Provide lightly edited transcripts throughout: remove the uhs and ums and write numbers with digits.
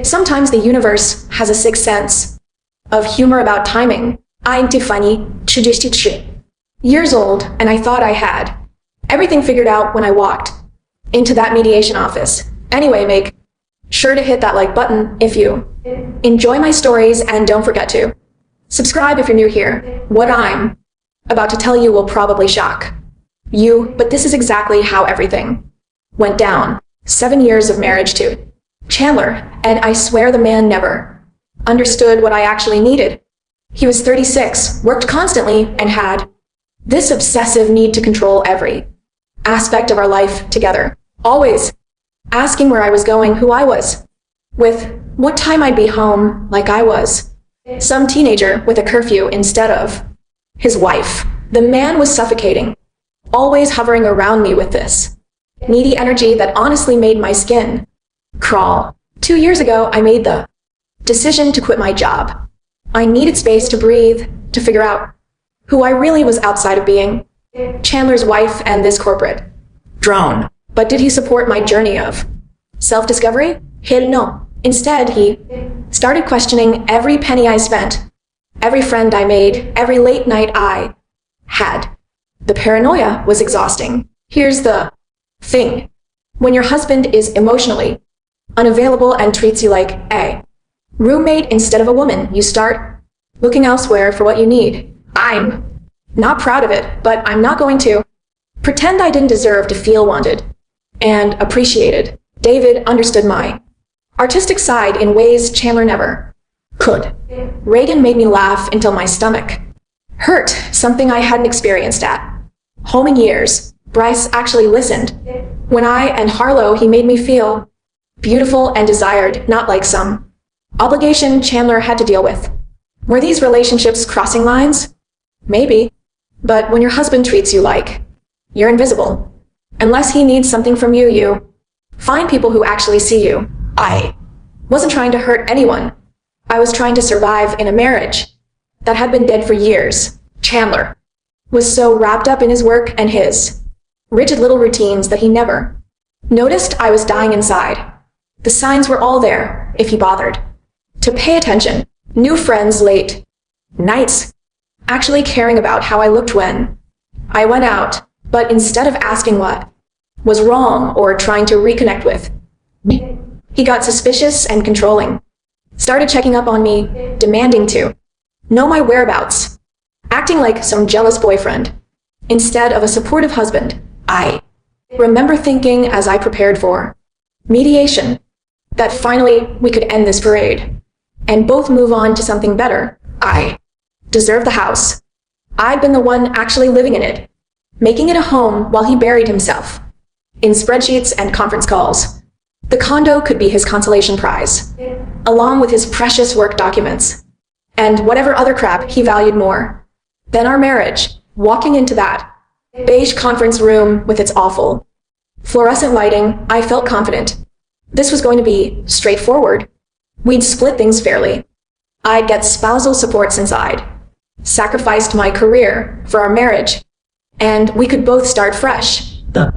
Sometimes the universe has a sixth sense of humor about timing. I'm Tiffany, 33. Years old, and I thought I had everything figured out when I walked into that mediation office. Anyway, make sure to hit that like button if you enjoy my stories, and don't forget to subscribe if you're new here. What I'm about to tell you will probably shock you, but this is exactly how everything went down. 7 years of marriage to Chandler, and I swear the man never understood what I actually needed. He was 36, worked constantly, and had this obsessive need to control every aspect of our life together. Always asking where I was going, who I was, with what time I'd be home, like I was some teenager with a curfew instead of his wife. The man was suffocating, always hovering around me with this needy energy that honestly made my skin crawl. 2 years ago, I made the decision to quit my job. I needed space to breathe, to figure out who I really was outside of being Chandler's wife and this corporate drone. But did he support my journey of self-discovery? Hell no. Instead, he started questioning every penny I spent, every friend I made, every late night I had. The paranoia was exhausting. Here's the thing. When your husband is emotionally unavailable and treats you like a roommate instead of a woman, you start looking elsewhere for what you need. I'm not proud of it, but I'm not going to pretend I didn't deserve to feel wanted and appreciated. David understood my artistic side in ways Chandler never could. Reagan made me laugh until my stomach hurt, something I hadn't experienced at home in years. Bryce actually listened. When I and Harlow, he made me feel beautiful and desired, not like some obligation Chandler had to deal with. Were these relationships crossing lines? Maybe. But when your husband treats you like you're invisible, unless he needs something from you, you find people who actually see you. I wasn't trying to hurt anyone. I was trying to survive in a marriage that had been dead for years. Chandler was so wrapped up in his work and his rigid little routines that he never noticed I was dying inside. The signs were all there, if he bothered to pay attention. New friends late nights, actually caring about how I looked when I went out, but instead of asking what was wrong or trying to reconnect with me, he got suspicious and controlling. Started checking up on me, demanding to know my whereabouts, acting like some jealous boyfriend instead of a supportive husband. I remember thinking as I prepared for mediation that finally we could end this parade and both move on to something better. I deserved the house. I'd been the one actually living in it, making it a home while he buried himself in spreadsheets and conference calls. The condo could be his consolation prize, along with his precious work documents and whatever other crap he valued more than our marriage. Walking into that beige conference room with its awful fluorescent lighting, I felt confident. This was going to be straightforward. We'd split things fairly. I'd get spousal support since I'd sacrificed my career for our marriage, and we could both start fresh. The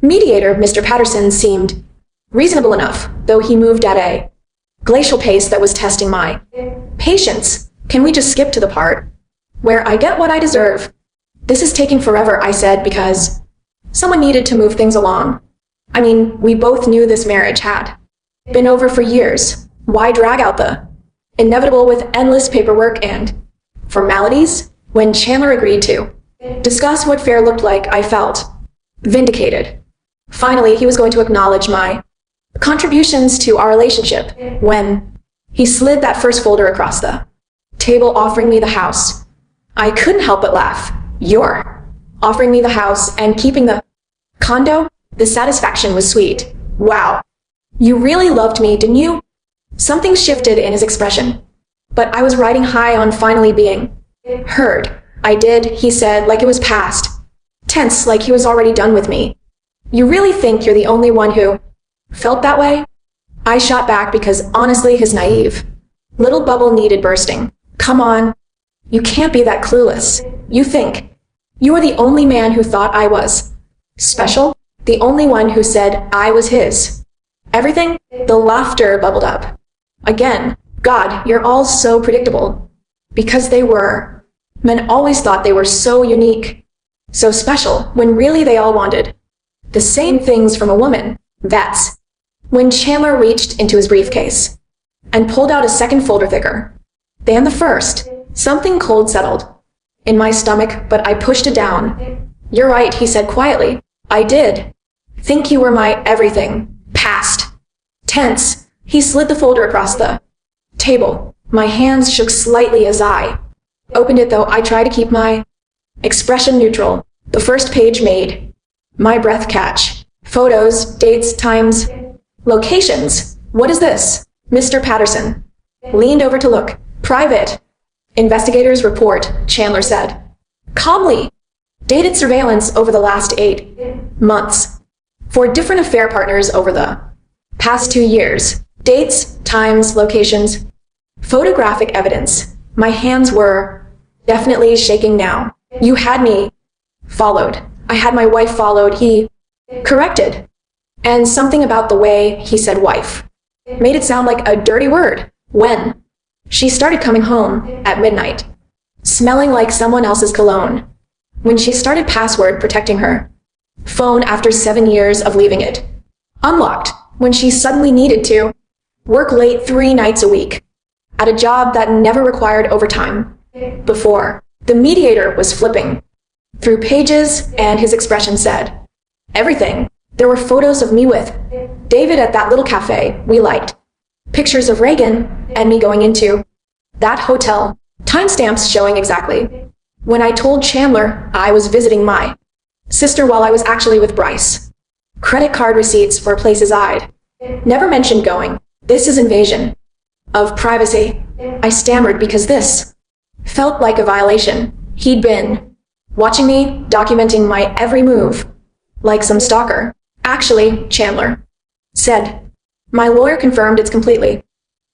mediator, Mr. Patterson, seemed reasonable enough, though he moved at a glacial pace that was testing my patience. Can we just skip to the part where I get what I deserve? This is taking forever, I said, because someone needed to move things along. I mean, we both knew this marriage had been over for years. Why drag out the inevitable with endless paperwork and formalities? When Chandler agreed to discuss what fair looked like, I felt vindicated. Finally, he was going to acknowledge my contributions to our relationship when he slid that first folder across the table, offering me the house. I couldn't help but laugh. You're offering me the house and keeping the condo? The satisfaction was sweet. Wow. You really loved me, didn't you? Something shifted in his expression, but I was riding high on finally being heard. I did, he said, like it was past tense, like he was already done with me. You really think you're the only one who felt that way? I shot back because honestly his naive little bubble needed bursting. Come on. You can't be that clueless. You think you were the only man who thought I was special? The only one who said I was his everything? The laughter bubbled up. Again, God, you're all so predictable. Because they were. Men always thought they were so unique, so special, when really they all wanted the same things from a woman. That's when Chandler reached into his briefcase and pulled out a second folder thicker than the first. Something cold settled in my stomach, but I pushed it down. You're right, he said quietly. I did think you were my everything. Past tense. He slid the folder across the table. My hands shook slightly as I opened it, though I tried to keep my expression neutral. The first page made my breath catch. Photos, dates, times, locations. What is this? Mr. Patterson leaned over to look. Private investigators report, Chandler said calmly. Dated surveillance over the last 8 months for different affair partners over the past 2 years. Dates, times, locations, photographic evidence. My hands were definitely shaking now. You had me followed. I had my wife followed, he corrected. And something about the way he said wife made it sound like a dirty word. When she started coming home at midnight, smelling like someone else's cologne. When she started password protecting her phone after 7 years of leaving it unlocked. When she suddenly needed to work late 3 nights a week at a job that never required overtime before. The mediator was flipping through pages, and his expression said everything. There were photos of me with David at that little cafe we liked, pictures of Reagan and me going into that hotel, timestamps showing exactly when I told Chandler I was visiting my sister while I was actually with Bryce. Credit card receipts for places I'd never mentioned going. This is invasion of privacy. I stammered because this felt like a violation. He'd been watching me, documenting my every move, like some stalker. Actually, Chandler said, my lawyer confirmed it's completely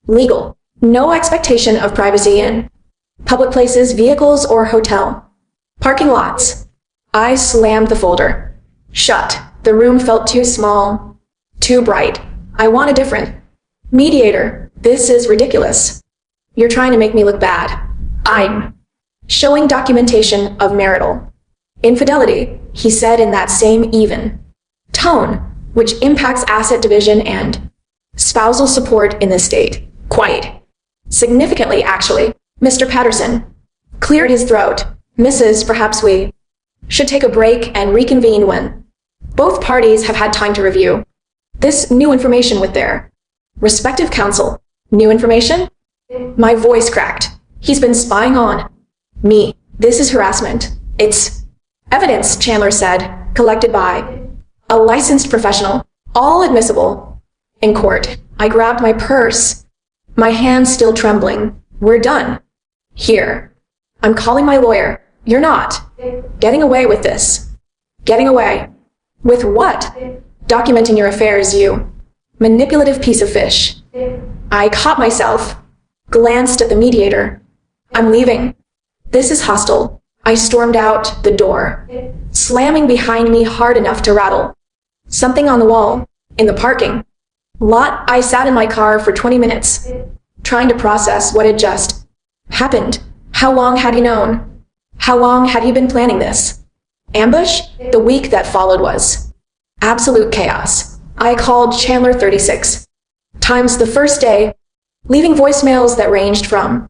legal. No expectation of privacy in public places, vehicles, or hotel parking lots. I slammed the folder shut. The room felt too small, too bright. I want a different mediator. This is ridiculous. You're trying to make me look bad. I'm showing documentation of marital infidelity, he said in that same even tone, which impacts asset division and spousal support in this state. Quite significantly, actually. Mr. Patterson cleared his throat. Mrs., perhaps we should take a break and reconvene when both parties have had time to review this new information with their respective counsel. New information? My voice cracked. He's been spying on me. This is harassment. It's evidence, Chandler said, collected by a licensed professional, all admissible in court. I grabbed my purse, my hands still trembling. We're done. Here. I'm calling my lawyer. You're not getting away with this. Getting away. With what? Documenting your affairs, you manipulative piece of fish. I caught myself, glanced at the mediator. I'm leaving. This is hostile. I stormed out the door, slamming behind me hard enough to rattle something on the wall in the parking lot. I sat in my car for 20 minutes, trying to process what had just happened. How long had he known? How long had he been planning this ambush? The week that followed was absolute chaos. I called Chandler 36 times the first day, leaving voicemails that ranged from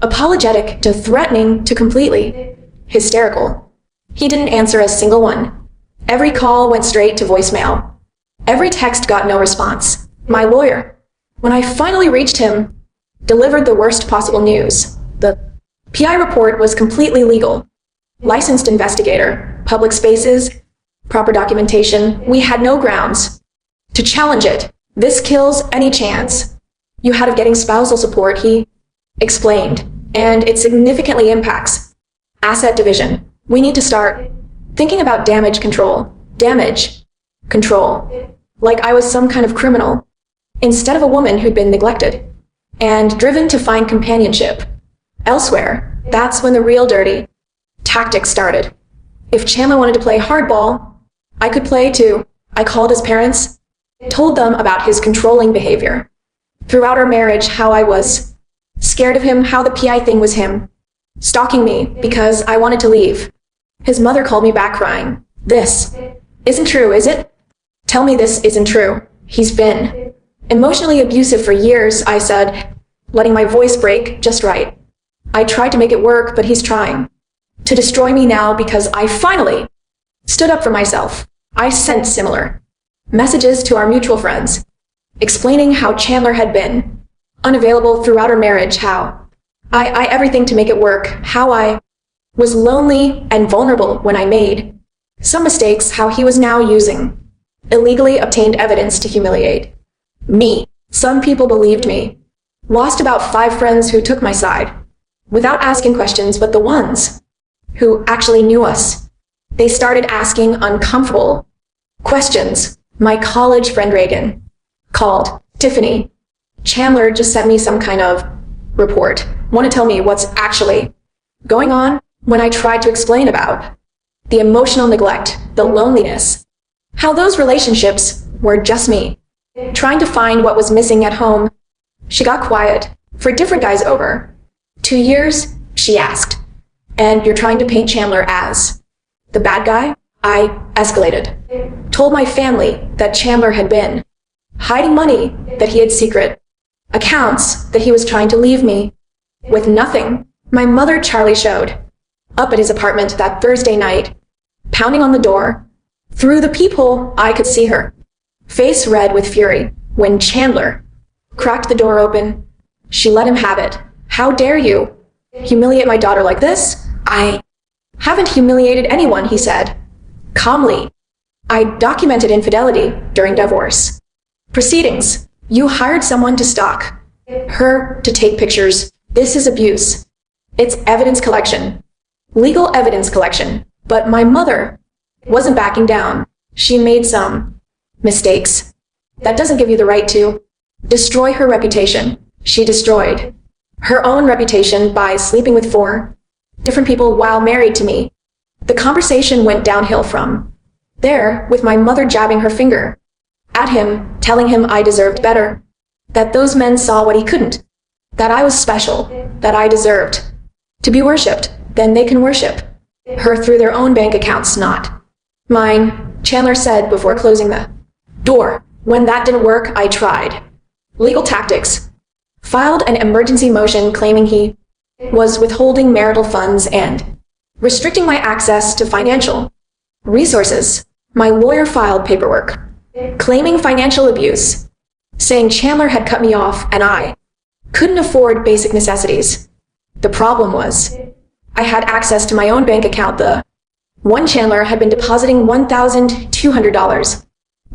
apologetic to threatening to completely hysterical. He didn't answer a single one. Every call went straight to voicemail. Every text got no response. My lawyer, when I finally reached him, delivered the worst possible news. The PI report was completely legal. Licensed investigator, public spaces, proper documentation. We had no grounds to challenge it. This kills any chance you had of getting spousal support, he explained, and it significantly impacts asset division. We need to start thinking about damage control. Damage control. Like I was some kind of criminal, instead of a woman who'd been neglected and driven to find companionship elsewhere. That's when the real dirty tactics started. If Chandler wanted to play hardball, I could play too. I called his parents, told them about his controlling behavior, Throughout our marriage, how I was scared of him, how the PI thing was him stalking me because I wanted to leave. His mother called me back crying. This isn't true, is it? Tell me this isn't true. He's been emotionally abusive for years, I said, letting my voice break just right. I tried to make it work, but he's trying to destroy me now because I finally stood up for myself. I sent similar messages to our mutual friends, explaining how Chandler had been unavailable throughout our marriage, how I everything to make it work, how I was lonely and vulnerable when I made some mistakes, how he was now using illegally obtained evidence to humiliate me. Some people believed me. Lost about 5 friends who took my side without asking questions, but the ones who actually knew us, they started asking uncomfortable questions. My college friend Reagan called. Tiffany, Chandler just sent me some kind of report. Want to tell me what's actually going on? When I tried to explain about the emotional neglect, the loneliness, how those relationships were just me trying to find what was missing at home, she got quiet. For different guys over 2 years, she asked, and you're trying to paint Chandler as the bad guy? I escalated. Told my family that Chandler had been hiding money, that he had secret accounts, that he was trying to leave me with nothing. My mother, Charlie, showed up at his apartment that Thursday night, pounding on the door. Through the peephole, I could see her face red with fury. When Chandler cracked the door open, she let him have it. How dare you humiliate my daughter like this? I haven't humiliated anyone, he said calmly. I documented infidelity during divorce proceedings. You hired someone to stalk her, to take pictures. This is abuse. It's evidence collection, legal evidence collection. But my mother wasn't backing down. She made some mistakes. That doesn't give you the right to destroy her reputation. She destroyed her own reputation by sleeping with 4 different people while married to me. The conversation went downhill from there, with my mother jabbing her finger at him, telling him I deserved better, that those men saw what he couldn't, that I was special, that I deserved to be worshipped. Then they can worship her through their own bank accounts, not mine, Chandler said before closing the door. When that didn't work, I tried legal tactics, filed an emergency motion claiming he was withholding marital funds and restricting my access to financial resources. My lawyer filed paperwork claiming financial abuse, saying Chandler had cut me off and I couldn't afford basic necessities. The problem was I had access to my own bank account. The one Chandler had been depositing $1,200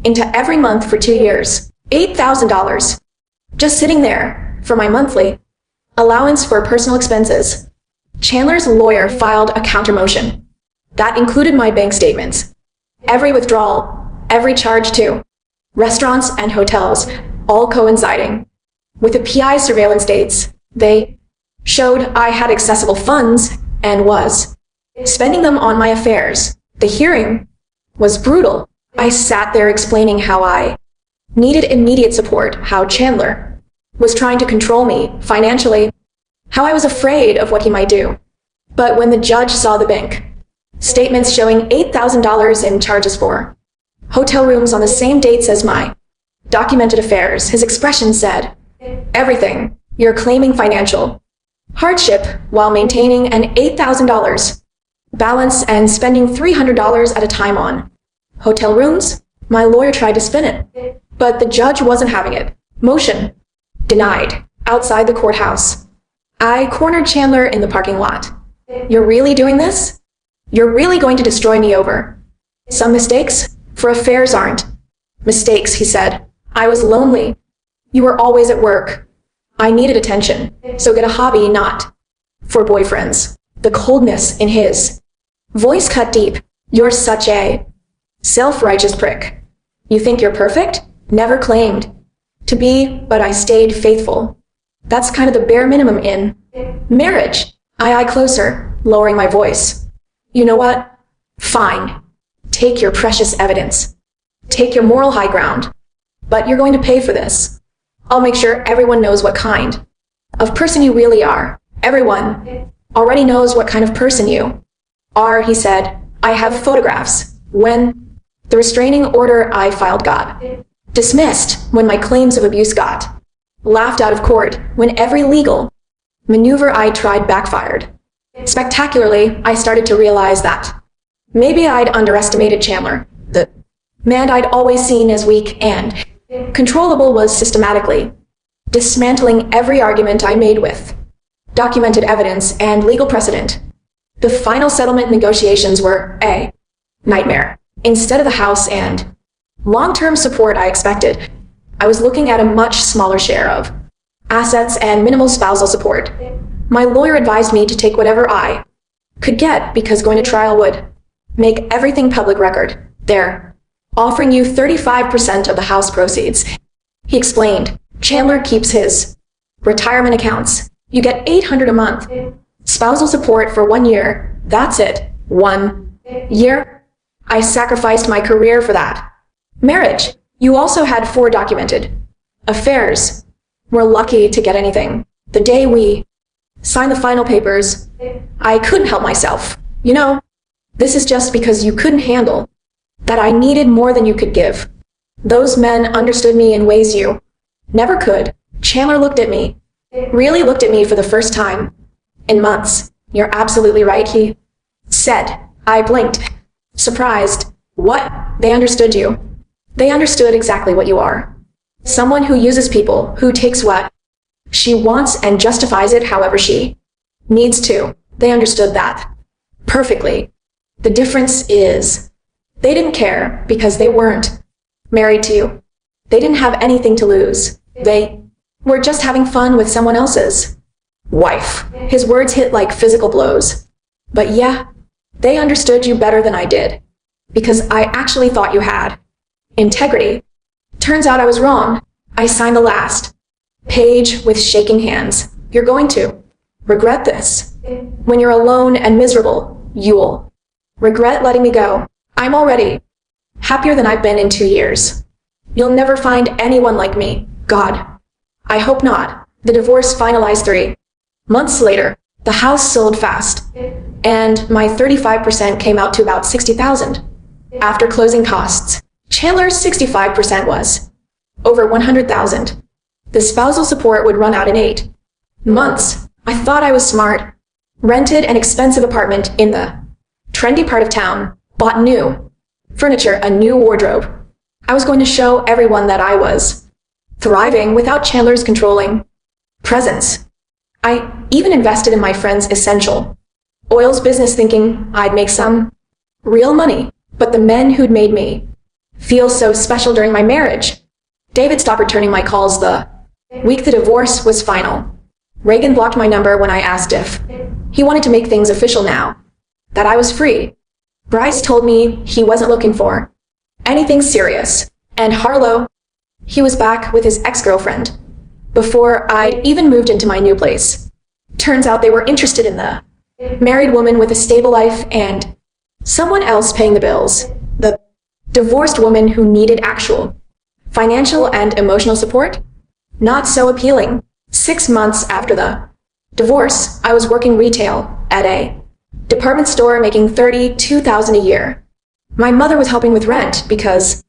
into every month for 2 years, $8,000, just sitting there for my monthly allowance for personal expenses. Chandler's lawyer filed a counter motion that included my bank statements, every withdrawal, every charge to restaurants and hotels, all coinciding with the PI surveillance dates. They showed I had accessible funds and was spending them on my affairs. The hearing was brutal. I sat there explaining how I needed immediate support, how Chandler was trying to control me financially, how I was afraid of what he might do. But when the judge saw the bank statements showing $8,000 in charges for hotel rooms on the same dates as my documented affairs, his expression said, everything. You're claiming financial hardship while maintaining an $8,000 balance and spending $300 at a time on hotel rooms? My lawyer tried to spin it, but the judge wasn't having it. Motion denied. Outside the courthouse, I cornered Chandler in the parking lot. You're really doing this? You're really going to destroy me over some mistakes? For affairs aren't mistakes, he said. I was lonely. You were always at work. I needed attention, so get a hobby, not for boyfriends. The coldness in his voice cut deep. You're such a self-righteous prick. You think you're perfect? Never claimed to be, but I stayed faithful. That's kind of the bare minimum in marriage. I eye closer, lowering my voice. You know what? Fine. Take your precious evidence. Take your moral high ground. But you're going to pay for this. I'll make sure everyone knows what kind of person you really are. Everyone already knows what kind of person you are, he said. I have photographs. When the restraining order I filed got dismissed, when my claims of abuse got laughed out of court, when every legal maneuver I tried backfired spectacularly, I started to realize that maybe I'd underestimated Chandler. The man I'd always seen as weak and controllable was systematically dismantling every argument I made with documented evidence and legal precedent. The final settlement negotiations were a nightmare. Instead of the house and long-term support I expected, I was looking at a much smaller share of assets and minimal spousal support. My lawyer advised me to take whatever I could get because going to trial would make everything public record. They're offering you 35% of the house proceeds. He explained. Chandler keeps his retirement accounts. You get $800 a month. Spousal support for 1 year. That's it. 1 year? I sacrificed my career for that. Marriage. You also had 4 documented affairs. We're lucky to get anything. The day we signed the final papers, I couldn't help myself. You know, this is just because you couldn't handle that I needed more than you could give. Those men understood me in ways you never could. Chandler looked at me, really looked at me for the first time in months. You're absolutely right, he said. I blinked, surprised. What? They understood you. They understood exactly what you are. Someone who uses people, who takes what she wants and justifies it however she needs to. They understood that perfectly. The difference is they didn't care because they weren't married to you. They didn't have anything to lose. They were just having fun with someone else's wife. His words hit like physical blows. But yeah, they understood you better than I did because I actually thought you had integrity. Turns out I was wrong. I signed the last page with shaking hands. You're going to regret this. When you're alone and miserable, you'll regret letting me go. I'm already happier than I've been in 2 years. You'll never find anyone like me. God, I hope not. The divorce finalized 3 months later. The house sold fast, and my 35% came out to about $60,000 after closing costs. Chandler's 65% was over $100,000. The spousal support would run out in 8 months. I thought I was smart. Rented an expensive apartment in the trendy part of town. Bought new furniture, a new wardrobe. I was going to show everyone that I was thriving without Chandler's controlling presence. I even invested in my friend's essential oils business thinking I'd make some real money. But the men who'd made me feel so special during my marriage, David stopped returning my calls the week the divorce was final. Reagan blocked my number when I asked if he wanted to make things official now that I was free. Bryce told me he wasn't looking for anything serious. And Harlow, he was back with his ex-girlfriend before I'd even moved into my new place. Turns out they were interested in the married woman with a stable life and someone else paying the bills. The divorced woman who needed actual financial and emotional support? Not so appealing. 6 months after the divorce, I was working retail at a department store making $32,000 a year. My mother was helping with rent because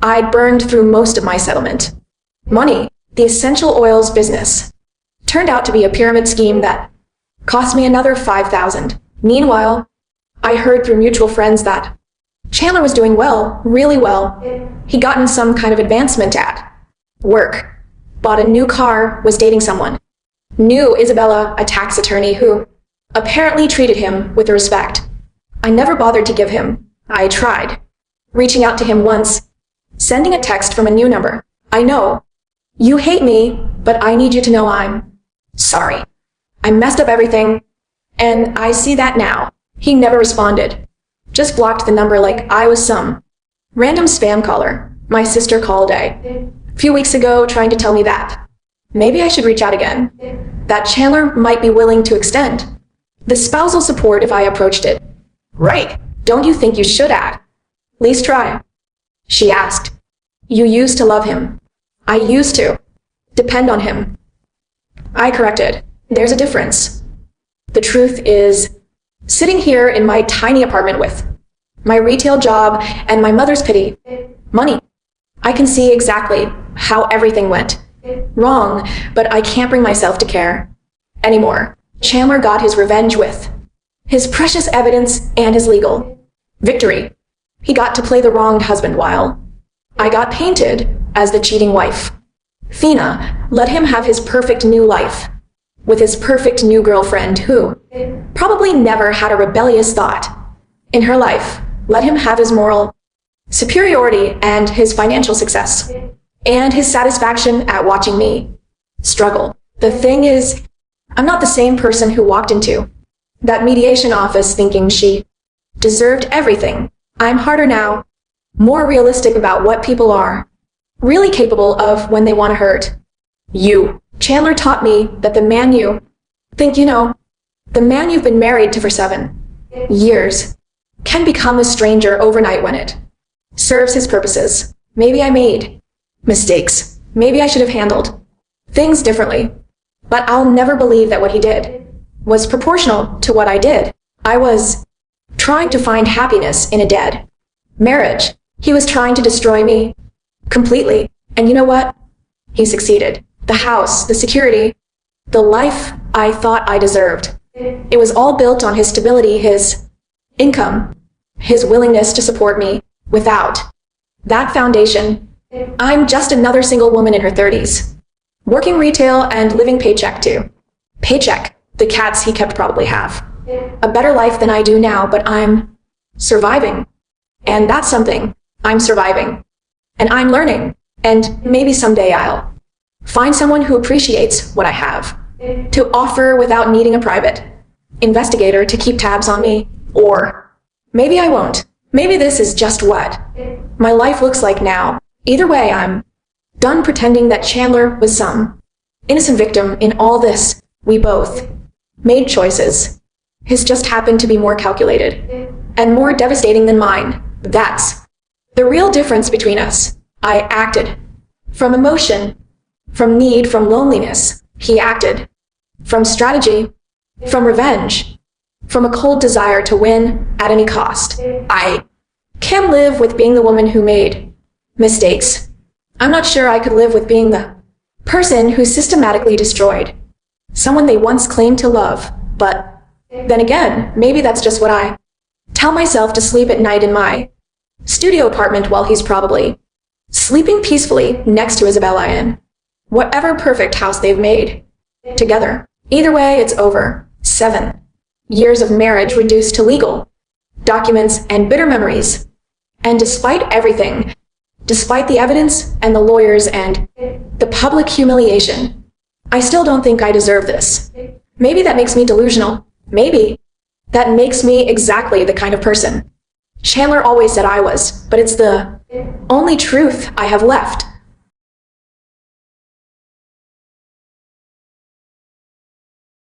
I'd burned through most of my settlement money. The essential oils business turned out to be a pyramid scheme that cost me another $5,000. Meanwhile, I heard through mutual friends that Chandler was doing well, really well. He'd gotten some kind of advancement at work, bought a new car, was dating someone. Knew Isabella, a tax attorney who apparently treated him with respect. I never bothered to give him. I tried reaching out to him once, sending a text from a new number. I know you hate me, but I need you to know I'm sorry. I messed up everything, and I see that now. He never responded. Just blocked the number like I was some random spam caller. My sister called a few weeks ago trying to tell me that maybe I should reach out again. That Chandler might be willing to extend the spousal support if I approached it. Right. Don't you think you should at least try? She asked. You used to love him. I used to. depend on him. I corrected. There's a difference. The truth is, sitting here in my tiny apartment with my retail job and my mother's pity, money, I can see exactly how everything went wrong, but I can't bring myself to care anymore. Chandler got his revenge with his precious evidence and his legal victory. He got to play the wronged husband while I got painted as the cheating wife. Fina let him have his perfect new life with his perfect new girlfriend who probably never had a rebellious thought in her life. Let him have his moral superiority and his financial success and his satisfaction at watching me struggle. The thing is, I'm not the same person who walked into that mediation office thinking she deserved everything. I'm harder now, more realistic about what people are really capable of when they want to hurt you. Chandler taught me that the man you think you know, the man you've been married to for 7 years, can become a stranger overnight when it serves his purposes. Maybe I made mistakes. Maybe I should have handled things differently. But I'll never believe that what he did was proportional to what I did. I was trying to find happiness in a dead marriage. He was trying to destroy me completely. And you know what? He succeeded. The house, the security, the life I thought I deserved. It was all built on his stability, his income, his willingness to support me. Without that foundation, I'm just another single woman in her 30s, working retail and living paycheck to paycheck. The cats he kept probably have a better life than I do now, but I'm surviving. And that's something. I'm surviving. And I'm learning. And maybe someday I'll find someone who appreciates what I have to offer without needing a private investigator to keep tabs on me. Or maybe I won't. Maybe this is just what my life looks like now. Either way, I'm done pretending that Chandler was some innocent victim in all this. We both made choices. His just happened to be more calculated and more devastating than mine. That's the real difference between us. I acted from emotion, from need, from loneliness. He acted from strategy, from revenge, from a cold desire to win at any cost. I can live with being the woman who made mistakes. I'm not sure I could live with being the person who systematically destroyed someone they once claimed to love. But then again, maybe that's just what I tell myself to sleep at night in my studio apartment while he's probably sleeping peacefully next to Isabella in whatever perfect house they've made together. Either way, it's over. 7 years of marriage reduced to legal documents and bitter memories. And despite everything, despite the evidence and the lawyers and the public humiliation, I still don't think I deserve this. Maybe that makes me delusional. Maybe that makes me exactly the kind of person Chandler always said I was, but it's the only truth I have left.